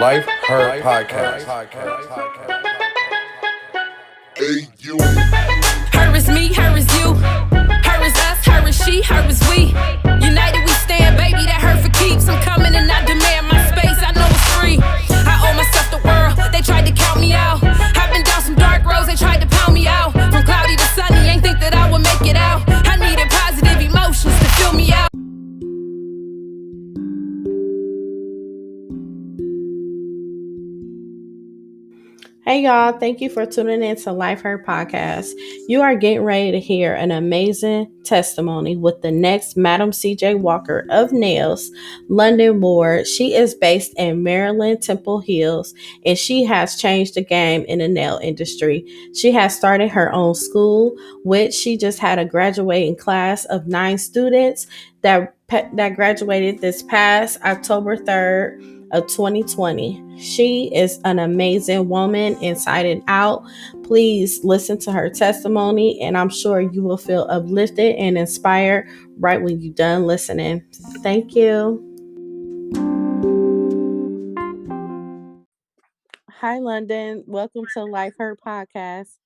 Life Her Podcast. Hey, you. Her is me, her is you. Her is us, her is she, her is we. United we stand, baby, that hurt for keeps. I'm coming and I demand my space, I know it's free. I owe myself the world, they tried to count me out. I've been down some dark roads, they tried to pound me out. From cloudy to sunny, ain't think that I would make it out. I needed positive emotions to fill me out. Hey y'all, thank you for tuning in to Life Her Podcast. You are getting ready to hear an amazing testimony with the next Madam CJ Walker of Nails, London Ward. She is based in Maryland, Temple Hills, and she has changed the game in the nail industry. She has started her own school, which she just had a graduating class of 9 students that graduated this past October 3rd of 2020. She is an amazing woman inside and out. Please listen to her testimony, and I'm sure you will feel uplifted and inspired right when you're done listening. Thank you. Hi, London. Welcome to Life Her Podcast.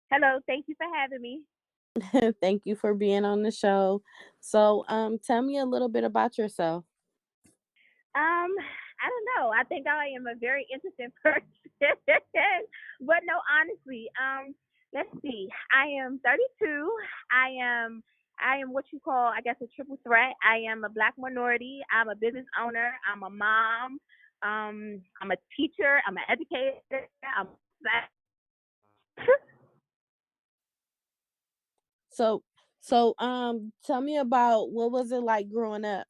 Hello, thank you for having me. Thank you for being on the show. So, tell me a little bit about yourself. I don't know. I think I am a very interesting person. But no, honestly, let's see. I am 32. I am what you call, I guess, a triple threat. I am a black minority. I'm a business owner. I'm a mom. I'm a teacher. I'm an educator. I'm Tell me about what was it like growing up?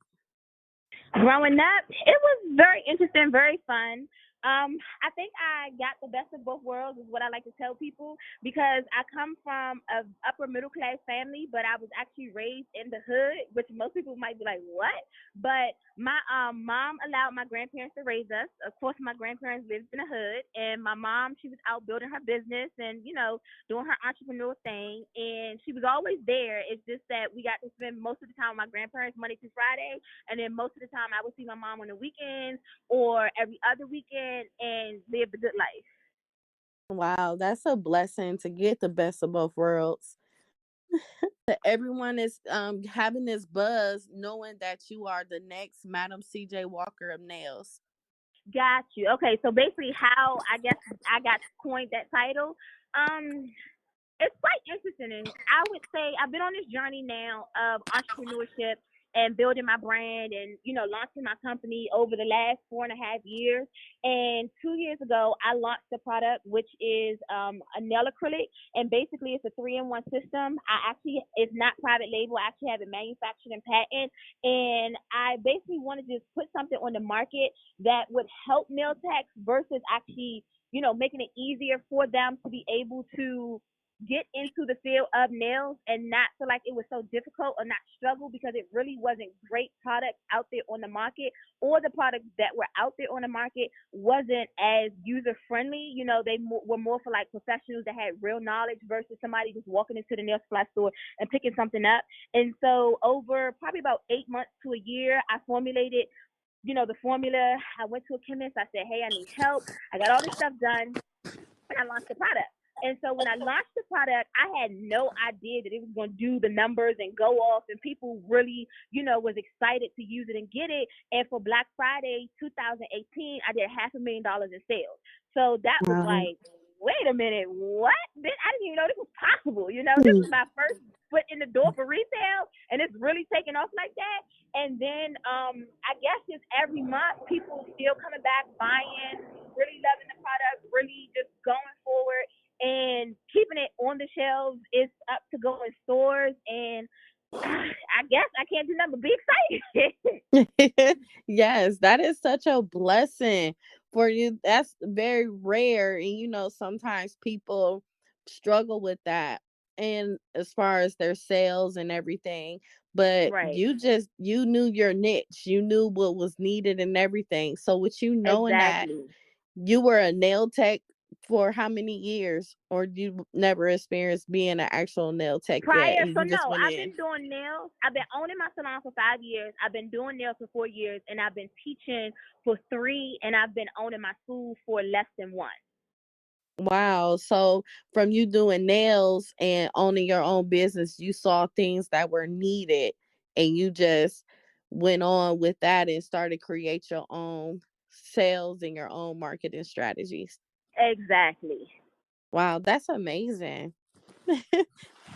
Growing up, it was very interesting, very fun. I think I got the best of both worlds is what I like to tell people because I come from a upper middle class family, but I was actually raised in the hood, which most people might be like, what? But my mom allowed my grandparents to raise us. Of course, my grandparents lived in the hood, and my mom, she was out building her business and, doing her entrepreneur thing, and she was always there. It's just that we got to spend most of the time with my grandparents Monday through Friday, and then most of the time I would see my mom on the weekends or every other weekend and live the good life. Wow, that's a blessing to get the best of both worlds. Everyone is having this buzz knowing that you are the next Madam CJ Walker of Nails. Got you. Okay, so basically how I guess I got coined that title. It's quite interesting, and I would say I've been on this journey now of entrepreneurship and building my brand and launching my company over the last 4.5 years. And 2 years ago I launched a product which is a nail acrylic, and basically it's a 3-in-1 system. It's not private label. I actually have it manufactured and patent, and I basically wanted to just put something on the market that would help nail techs versus actually making it easier for them to be able to get into the field of nails and not feel like it was so difficult or not struggle, because it really wasn't great products out there on the market, or the products that were out there on the market wasn't as user friendly. They were more for like professionals that had real knowledge versus somebody just walking into the nail supply store and picking something up. And so over probably about 8 months to a year, I formulated the formula. I went to a chemist. I said, hey, I need help. I got all this stuff done, and I launched the product. And so when I launched the product, I had no idea that it was going to do the numbers and go off, and people really, was excited to use it and get it. And for Black Friday 2018, I did $500,000 in sales. So that was like, wait a minute, what? I didn't even know this was possible. This was my first foot in the door for retail, and it's really taking off like that. And then I guess just every month, people still coming back, buying, really loving the product, really just going forward and keeping it on the shelves. It's up to go in stores, and I guess I can't do nothing but be excited. Yes, that is such a blessing for you. That's very rare, and sometimes people struggle with that, and as far as their sales and everything. But right. You knew your niche, you knew what was needed and everything. So with you knowing exactly. that you were a nail tech for how many years, or you never experienced being an actual nail tech yet, Prior, and so you just no, went I've in? been doing nails. I've been owning my salon for 5 years. I've been doing nails for 4 years, and I've been teaching for three, and I've been owning my school for less than one. Wow. So from you doing nails and owning your own business, you saw things that were needed and you just went on with that and started create your own sales and your own marketing strategies. Exactly. Wow, that's amazing.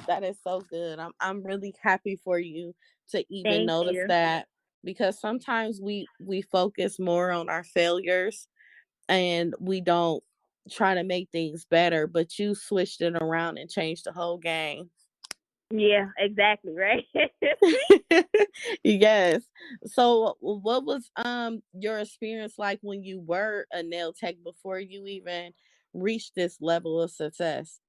That is so good. I'm really happy for you to even Thank notice you. that, because sometimes we focus more on our failures and we don't try to make things better, but you switched it around and changed the whole game. Yeah, exactly, right? Yes. So what was your experience like when you were a nail tech before you even reached this level of success?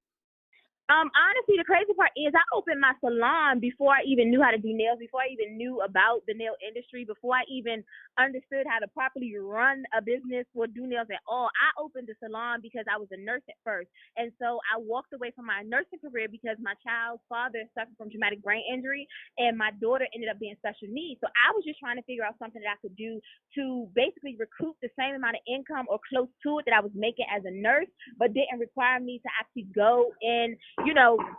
Honestly, the crazy part is I opened my salon before I even knew how to do nails, before I even knew about the nail industry, before I even understood how to properly run a business or do nails at all. I opened the salon because I was a nurse at first. And so I walked away from my nursing career because my child's father suffered from traumatic brain injury and my daughter ended up being special needs. So I was just trying to figure out something that I could do to basically recoup the same amount of income or close to it that I was making as a nurse, but didn't require me to actually go in,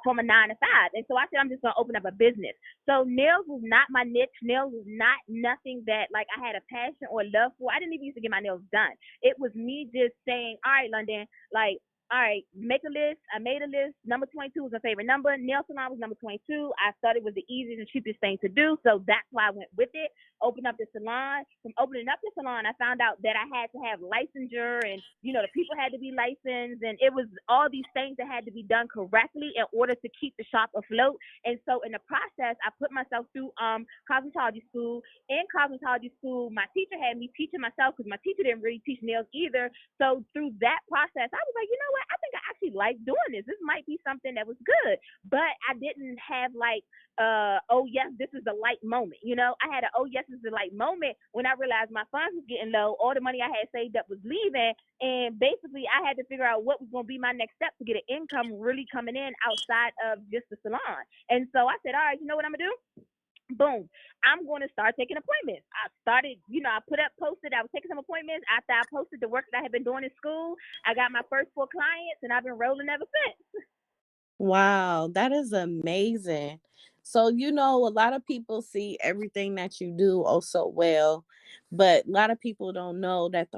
from a 9 to 5. And so I said, I'm just going to open up a business. So nails was not my niche. Nails was not nothing that like I had a passion or love for. I didn't even used to get my nails done. It was me just saying, all right, London, like, all right, make a list. I made a list. Number 22 was my favorite number. Nail salon was number 22. I thought it was the easiest and cheapest thing to do. So that's why I went with it. Opened up the salon. From opening up the salon, I found out that I had to have licensure and, the people had to be licensed. And it was all these things that had to be done correctly in order to keep the shop afloat. And so in the process, I put myself through cosmetology school. In cosmetology school, my teacher had me teaching myself because my teacher didn't really teach nails either. So through that process, I was like, you know what? I think I actually like doing this. This might be something that was good. But I didn't have like, oh yes, this is the light moment. I had a oh yes, this is the light moment when I realized my funds was getting low. All the money I had saved up was leaving. And basically I had to figure out what was going to be my next step to get an income really coming in outside of just the salon. And so I said, all right, you know what I'm going to do? Boom, I'm going to start taking appointments. I started, I posted, I was taking some appointments. After I posted the work that I had been doing in school, I got my first 4 clients and I've been rolling ever since. Wow, that is amazing. So, a lot of people see everything that you do oh so well, but a lot of people don't know that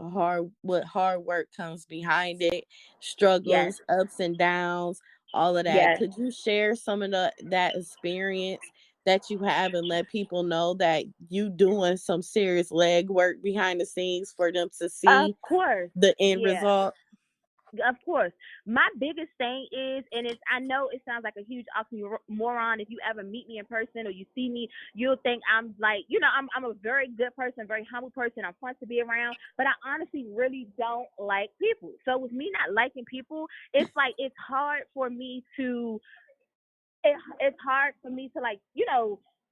what hard work comes behind it, Yes, struggles, ups and downs, all of that. yes. Could you share some of that experience that you have and let people know that you doing some serious leg work behind the scenes for them to Of see course. the end Yeah. result? Of course. My biggest thing is, and I know it sounds like a huge oxymoron. If you ever meet me in person or you see me, you'll think I'm like, I'm a very good person, very humble person. I'm fun to be around, but I honestly really don't like people. So with me not liking people, it's like it's hard for me to it's hard for me to like,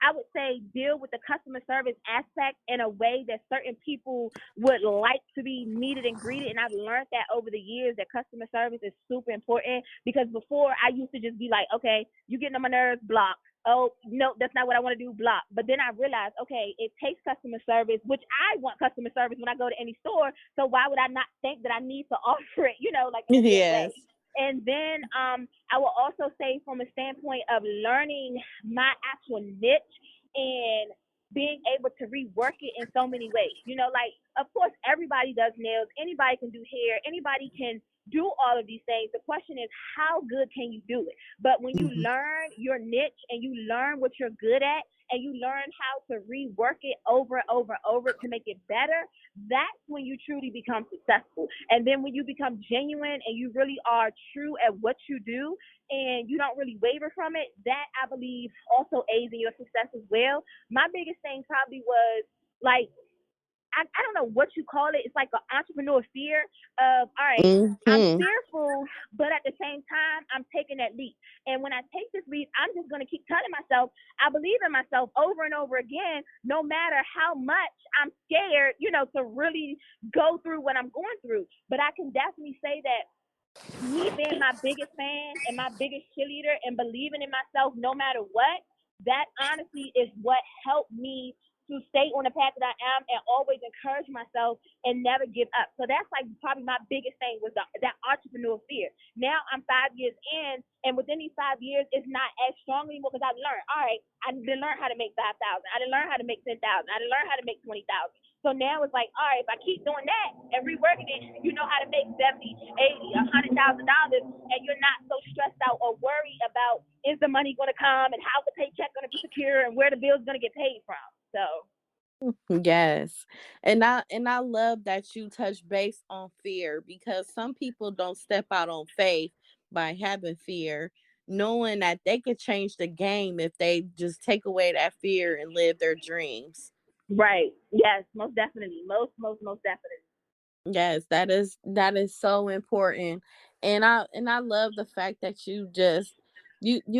I would say deal with the customer service aspect in a way that certain people would like to be meted and greeted. And I've learned that over the years that customer service is super important because before I used to just be like, okay, you getting on my nerves, block. Oh, no, that's not what I want to do, block. But then I realized, okay, it takes customer service, which I want customer service when I go to any store. So why would I not think that I need to offer it, like in a good way? Yes. And then I will also say from a standpoint of learning my actual niche and being able to rework it in so many ways. Like of course everybody does nails, anybody can do hair, anybody can do all of these things. The question is how good can you do it? But when you Mhm. learn your niche and you learn what you're good at and you learn how to rework it over and over and over to make it better, that's when you truly become successful. And then when you become genuine and you really are true at what you do and you don't really waver from it, that I believe also aids in your success as well. My biggest thing probably was like I don't know what you call it. It's like an entrepreneur fear of, all right, I'm Mhm. fearful, but at the same time, I'm taking that leap. And when I take this leap, I'm just going to keep telling myself, I believe in myself over and over again, no matter how much I'm scared, to really go through what I'm going through. But I can definitely say that me being my biggest fan and my biggest cheerleader and believing in myself no matter what, that honestly is what helped me to stay on the path that I am and always encourage myself and never give up. So that's like probably my biggest thing was that entrepreneurial fear. Now I'm 5 years in, and within these 5 years, it's not as strong anymore because I've learned. All right, I didn't learn how to make 5,000. I didn't learn how to make 10,000. I didn't learn how to make 20,000. So now it's like, all right, if I keep doing that and reworking it, you know how to make 70, 80, $100,000, and you're not so stressed out or worried about is the money going to come and how's the paycheck going to be secure and where the bill's going to get paid from. So Yes. And I love that you touch base on fear, because some people don't step out on faith by having fear, knowing that they could change the game if they just take away that fear and live their dreams. right, yes, most definitely, most definitely. Yes, that is so important. And I love the fact that you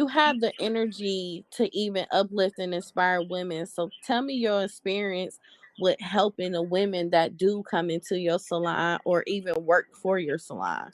have the energy to even uplift and inspire women. So tell me your experience with helping the women that do come into your salon or even work for your salon.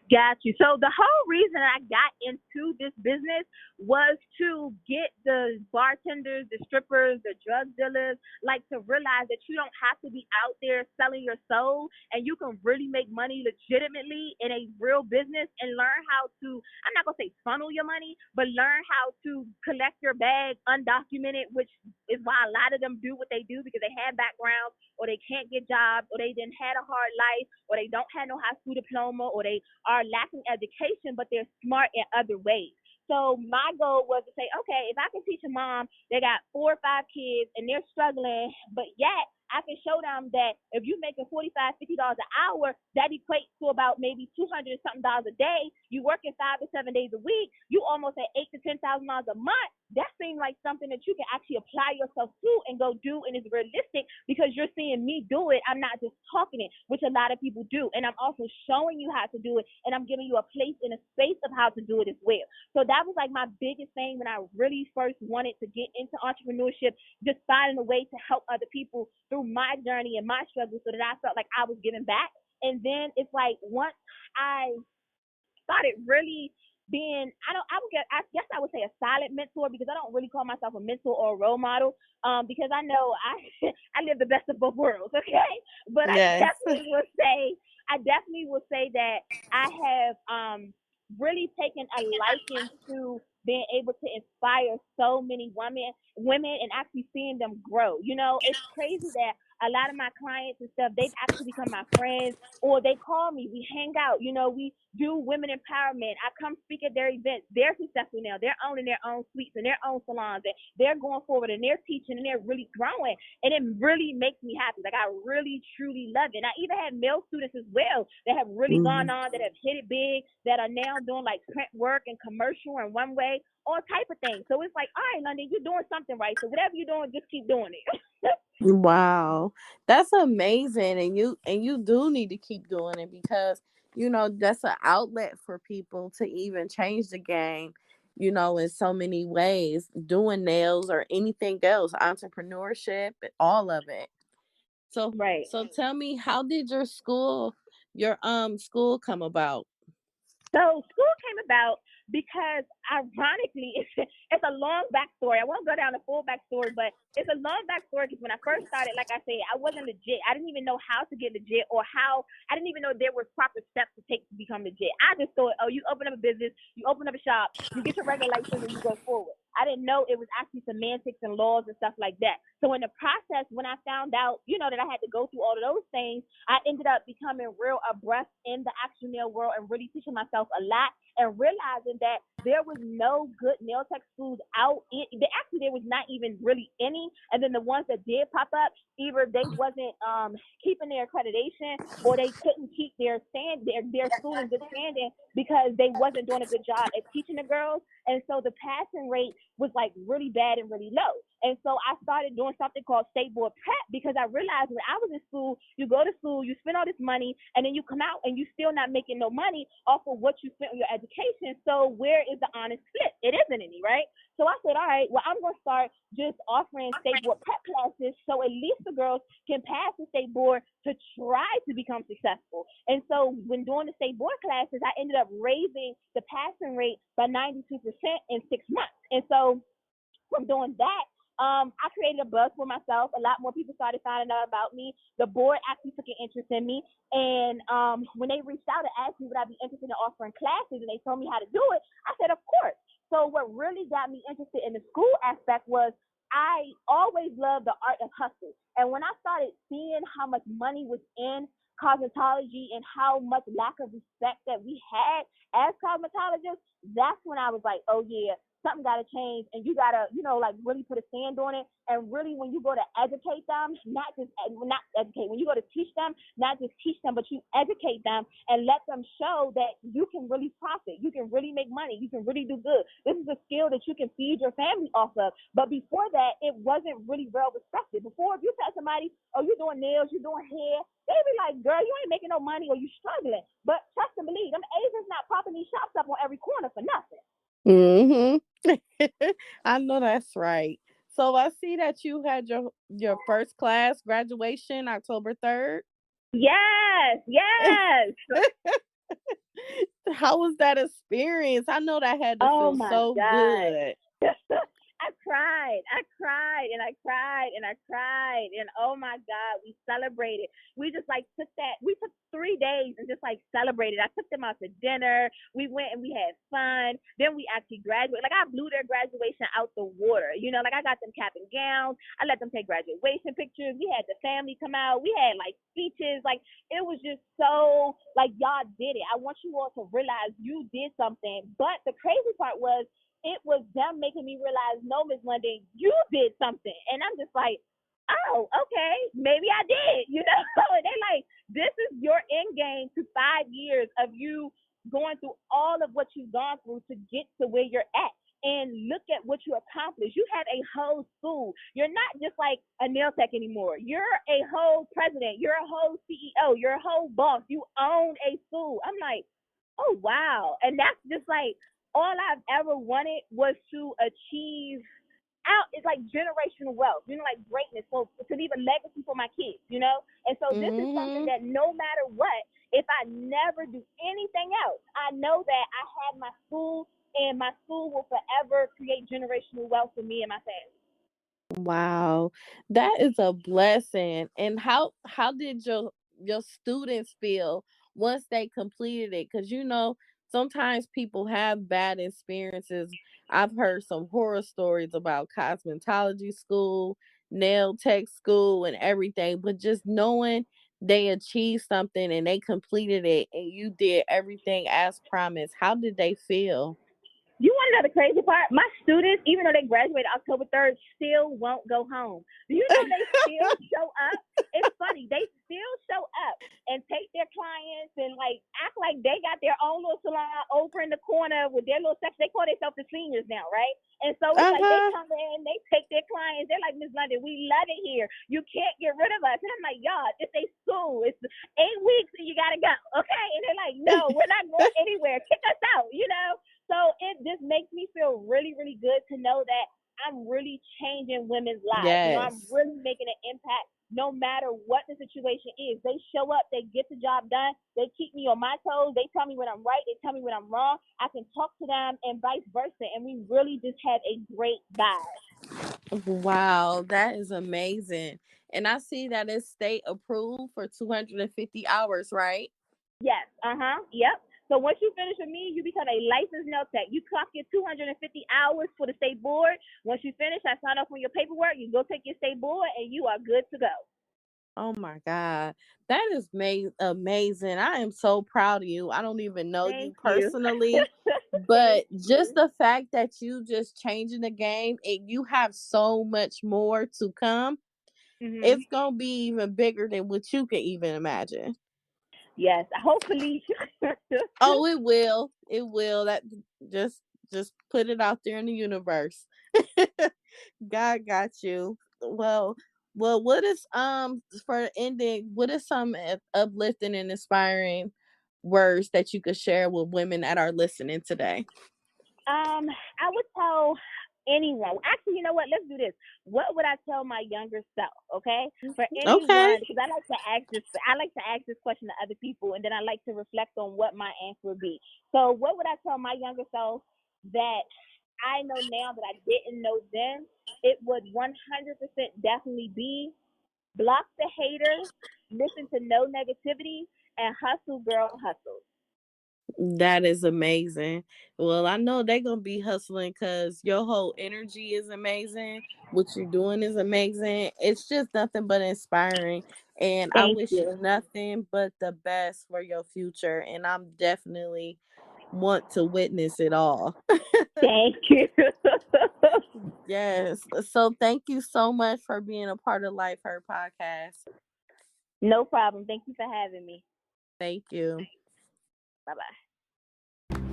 Got you. So the whole reason I got into this business was to get the bartenders, the strippers, the drug dealers, like to realize that you don't have to be out there selling your soul and you can really make money legitimately in a real business and learn how to, I'm not going to say funnel your money, but learn how to collect your bag undocumented, which is why a lot of them do what they do because they have backgrounds or they can't get jobs or they didn't had a hard life or they don't have no high school diploma or they are lacking education, but they're smart in other ways. So my goal was to say, okay, if I can teach a mom, they got 4 or 5 kids and they're struggling, but yet I can show them that if you're making $45, $50 an hour, that equates to about maybe $200 something a day. You working 5 to 7 days a week, you almost at $8 to $10,000 a month. That seems like something that you can actually apply yourself to and go do, and it's realistic because you're seeing me do it. I'm not just talking it, which a lot of people do, and I'm also showing you how to do it, and I'm giving you a place and a space of how to do it as well. So that was like my biggest thing when I really first wanted to get into entrepreneurship, just finding a way to help other people through my journey and my struggle so that I felt like I was giving back. And then it's like once I started really being I guess I would say a silent mentor because I don't really call myself a mentor or a role model because I know I I live the best of both worlds, okay? But Yes. I definitely will say that I have really taken a liking to being able to inspire so many women and actually seeing them grow. You know, it's crazy that a lot of my clients and stuff, they've actually become my friends or they call me, we hang out, you know, we do women empowerment. I come speak at their events. They're successful now. They're owning their own suites and their own salons and they're going forward and they're teaching and they're really growing. And it really makes me happy. Like I really, truly love it. And I even had male students as well that have really gone Mhm. on, that have hit it big, that are now doing like print work and commercial and one way, all type of things. So it's like, all right, London, you're doing something right. So whatever you're doing, just keep doing it. Wow. That's amazing, and you do need to keep doing it because that's an outlet for people to even change the game, in so many ways, doing nails or anything else, entrepreneurship, all of it. So Right. so tell me, how did your school come about? So school came about because ironically, it's a long backstory. I won't go down the full backstory, but it's a long backstory because when I first started, like I said, I wasn't legit. I didn't even know how to get legit or how I didn't even know there were proper steps to take to become legit. I just thought, oh, you open up a business, you open up a shop, you get your regular license, and you go forward. I didn't know it was actually semantics and laws and stuff like that. So in the process, when I found out, that I had to go through all of those things, I ended up becoming real abreast in the actual nail world and really teaching myself a lot and realizing that there was no good nail tech schools out. Actually, there was not even really any. And then the ones that did pop up, either they wasn't keeping their accreditation or they couldn't keep their school in good standing because they wasn't doing a good job at teaching the girls. And so the passing rate was like really bad and really low. And so I started doing something called state board prep because I realized when I was in school, you go to school, you spend all this money, and then you come out and you still not making no money off of what you spent on your education. So where is the honest split? It isn't any, right? So I said, all right, well, I'm going to start just offering state board prep classes so at least the girls can pass the state board to try to become successful. And so when doing the state board classes, I ended up raising the passing rate by 92% in 6 months. And so from doing that, I created a buzz for myself. A lot more people started finding out about me. The board actually took an interest in me. And when they reached out and asked me would I be interested in offering classes and they told me how to do it, I said, of course. So what really got me interested in the school aspect was I always loved the art of hustle. And when I started seeing how much money was in cosmetology and how much lack of respect that we had as cosmetologists, that's when I was like, oh yeah, something got to change, and you got to, like really put a stand on it. And really, when you go to educate them, not educate, when you go to teach them, not just teach them, but you educate them and let them show that you can really profit, you can really make money, you can really do good. This is a skill that you can feed your family off of. But before that, it wasn't really well respected. Before, if you tell somebody, oh, you're doing nails, you're doing hair, they be like, girl, you ain't making no money or you struggling. But trust and believe, them Asians not popping these shops up on every corner for nothing. I know that's right. So I see that you had your first class graduation October 3rd. Yes. How was that experience? I know that had to Oh feel my so God. good. I cried and I cried and I cried. And oh my God, we celebrated. We just like we took 3 days and just like celebrated. I took them out to dinner. We went and we had fun. Then we actually graduated. Like I blew their graduation out the water. Like I got them cap and gowns. I let them take graduation pictures. We had the family come out. We had like speeches. Like it was just so like y'all did it. I want you all to realize you did something. But the crazy part was it was them making me realize, no, Miss London, you did something. And I'm just like, oh, okay, maybe I did, And they like, this is your end game to 5 years of you going through all of what you've gone through to get to where you're at. And look at what you accomplished. You have a whole school. You're not just like a nail tech anymore. You're a whole president. You're a whole CEO. You're a whole boss. You own a school. I'm like, oh, wow. And that's just like, all I've ever wanted was to achieve it's like generational wealth, like greatness. So to leave a legacy for my kids, And so this is something that no matter what, if I never do anything else, I know that I have my school and my school will forever create generational wealth for me and my family. Wow, that is a blessing. And how did your students feel once they completed it? Because sometimes people have bad experiences. I've heard some horror stories about cosmetology school, nail tech school, and everything. But just knowing they achieved something and they completed it, and you did everything as promised, how did they feel? You want to know the crazy part? My students, even though they graduated October 3rd, still won't go home. Do you know they still show up? It's funny. They still show up and take their clients and like act like they got their own little salon over in the corner with their little section. They call themselves the seniors now, right? And so it's like they come in, they take their clients. They're like, Miss London, we love it here. You can't get rid of us. And I'm like, y'all, it's a school. It's 8 weeks and you got to go. Okay. And they're like, no, we're not going anywhere. Kick us out. So it just makes me feel really, really good to know that I'm really changing women's lives. I'm Yes. really making an impact no matter what the situation is. They show up, they get the job done, they keep me on my toes, they tell me when I'm right, they tell me when I'm wrong. I can talk to them and vice versa. And we really just have a great vibe. Wow, that is amazing. And I see that it's state approved for 250 hours, right? Yes. Yep. So once you finish with me, you become a licensed nail tech. You clock your 250 hours for the state board. Once you finish, I sign off on your paperwork. You go take your state board, and you are good to go. Oh my God. That is amazing. I am so proud of you. I don't even know you Thank you. personally, but just the fact that you just changing the game and you have so much more to come, it's going to be even bigger than what you can even imagine. Yes, hopefully. Oh, it will. It will. That just just put it out there in the universe. God got you. Well, what is for ending? What is some uplifting and inspiring words that you could share with women that are listening today? I would tell anyone, actually, you know what? Let's do this. What would I tell my younger self? Okay, for Okay. anyone, because I like to ask this. I like to ask this question to other people, and then I like to reflect on what my answer would be. So, what would I tell my younger self that I know now that I didn't know then? It would 100% definitely be block the haters, listen to no negativity, and hustle, girl, hustle. That is amazing. Well, I know they're gonna be hustling because your whole energy is amazing. What you're doing is amazing. It's just nothing but inspiring. And I Thank wish you you. nothing but the best for your future. And I'm definitely want to witness it all. Thank you. Yes. So thank you so much for being a part of Life Her podcast. No problem. Thank you for having me. Thank you. Bye bye.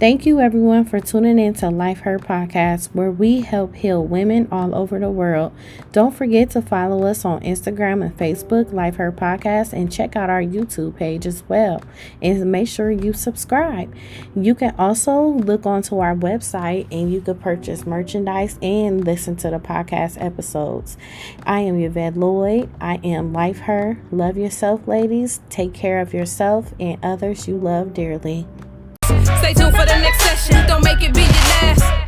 Thank you, everyone, for tuning in to Life Her Podcast, where we help heal women all over the world. Don't forget to follow us on Instagram and Facebook, Life Her Podcast, and check out our YouTube page as well. And make sure you subscribe. You can also look onto our website and you can purchase merchandise and listen to the podcast episodes. I am Yvette Lloyd. I am Life Her. Love yourself, ladies. Take care of yourself and others you love dearly. Stay tuned for the next session. Don't make it be your last.